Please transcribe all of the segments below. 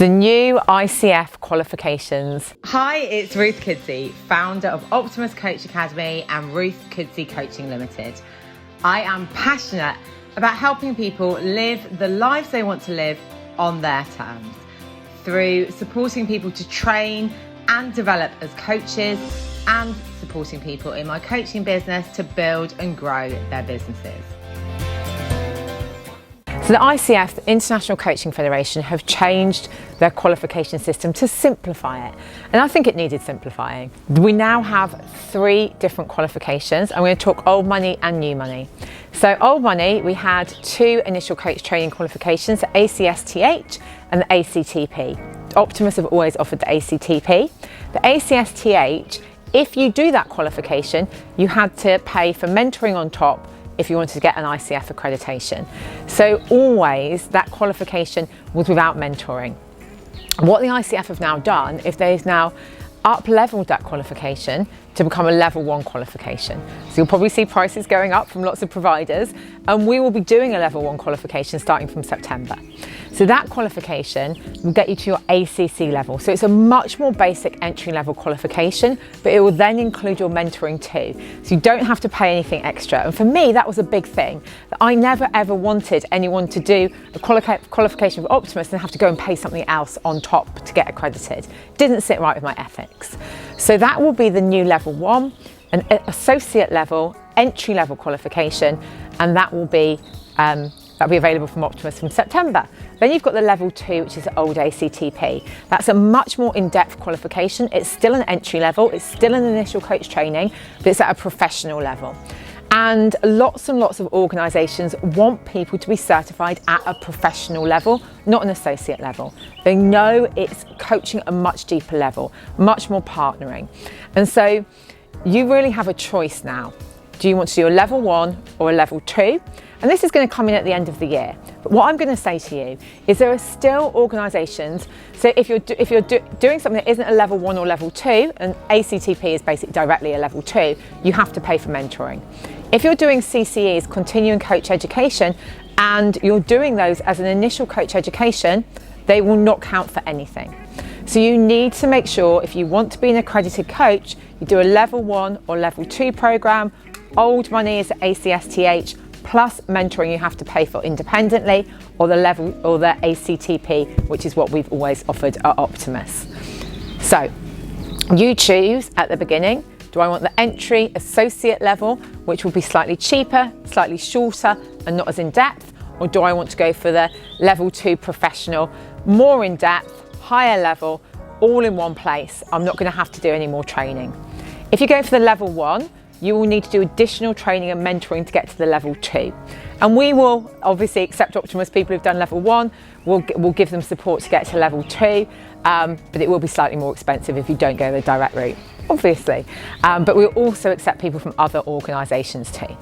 The new ICF Qualifications. Hi, it's Ruth Kudzi, founder of Optimus Coach Academy and Ruth Kudzi Coaching Limited. I am passionate about helping people live the lives they want to live on their terms through supporting people to train and develop as coaches and supporting people in my coaching business to build and grow their businesses. So the ICF, the International Coaching Federation, have changed their qualification system to simplify it. And I think it needed simplifying. We now have 3 different qualifications. I'm going to talk old money and new money. So old money, we had 2 initial coach training qualifications, the ACSTH and the ACTP. Optimus have always offered the ACTP. The ACSTH, if you do that qualification, you had to pay for mentoring on top if you wanted to get an ICF accreditation. So always that qualification was without mentoring. What the ICF have now done is they've now up-leveled that qualification to become a level 1 qualification. So you'll probably see prices going up from lots of providers, and we will be doing a level 1 qualification starting from September. So that qualification will get you to your ACC level. So it's a much more basic entry-level qualification, but it will then include your mentoring too. So you don't have to pay anything extra. And for me, that was a big thing, that I never ever wanted anyone to do a qualification with Optimus and have to go and pay something else on top to get accredited. Didn't sit right with my ethics. So that will be the new level 1, an associate level, entry level qualification, and that will be that'll be available from Optimus from September. Then you've got the level 2, which is the old ACTP. That's a much more in-depth qualification. It's still an entry level, it's still an initial coach training, but it's at a professional level. And lots of organisations want people to be certified at a professional level, not an associate level. They know it's coaching at a much deeper level, much more partnering. And so you really have a choice now. Do you want to do a level 1 or a level 2? And this is going to come in at the end of the year. But what I'm going to say to you is there are still organisations, so if you're doing something that isn't a level 1 or level 2, and ACTP is basically directly a level 2, you have to pay for mentoring. If you're doing CCEs, continuing coach education, and you're doing those as an initial coach education, they will not count for anything. So you need to make sure if you want to be an accredited coach, you do a level 1 or level 2 program. Old money is ACSTH, plus mentoring you have to pay for independently, or the ACTP, which is what we've always offered at Optimus. So you choose at the beginning, do I want the entry associate level, which will be slightly cheaper, slightly shorter and not as in depth, or do I want to go for the level 2 professional, more in depth, higher level, all in one place? I'm not going to have to do any more training. If you go for the level 1, you will need to do additional training and mentoring to get to the level 2. And we will obviously accept Optimus people who've done level 1, we'll give them support to get to level 2, but it will be slightly more expensive if you don't go the direct route, obviously. But we'll also accept people from other organisations too.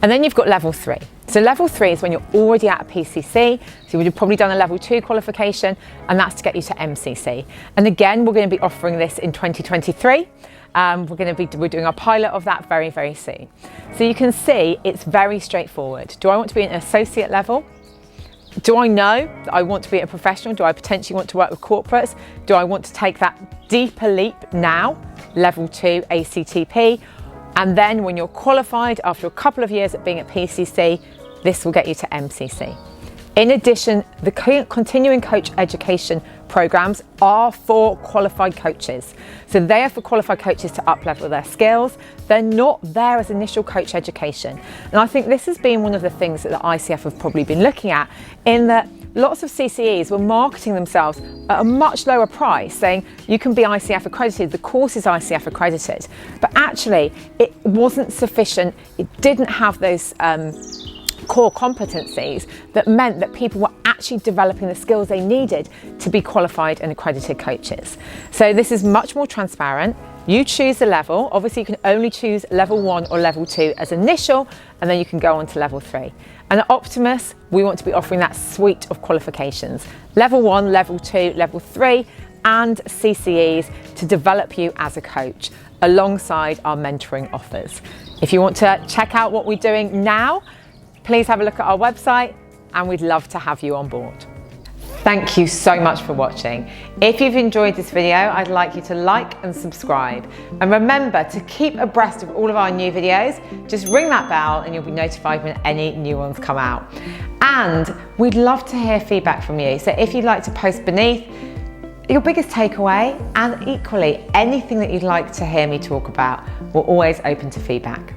And then you've got level 3. So level 3 is when you're already at a PCC, so you would have probably done a level 2 qualification, and that's to get you to MCC. And again, we're going to be offering this in 2023. We're doing a pilot of that very, very soon. So you can see it's very straightforward. Do I want to be an associate level? Do I know that I want to be a professional? Do I potentially want to work with corporates? Do I want to take that deeper leap now? Level 2 ACTP. And then when you're qualified after a couple of years at being at PCC, this will get you to MCC. In addition, the continuing coach education programs are for qualified coaches. So they are for qualified coaches to up-level their skills. They're not there as initial coach education. And I think this has been one of the things that the ICF have probably been looking at, in that lots of CCEs were marketing themselves at a much lower price, saying you can be ICF accredited, the course is ICF accredited. But actually, it wasn't sufficient. It didn't have those core competencies that meant that people were actually developing the skills they needed to be qualified and accredited coaches. So this is much more transparent. You choose the level. Obviously, you can only choose level 1 or level 2 as initial, and then you can go on to level 3. And at Optimus, we want to be offering that suite of qualifications. Level 1, level 2, level 3, and CCEs to develop you as a coach alongside our mentoring offers. If you want to check out what we're doing now, please have a look at our website, and we'd love to have you on board. Thank you so much for watching. If you've enjoyed this video, I'd like you to like and subscribe. And remember to keep abreast of all of our new videos. Just ring that bell and you'll be notified when any new ones come out. And we'd love to hear feedback from you. So if you'd like to post beneath your biggest takeaway, and equally anything that you'd like to hear me talk about, we're always open to feedback.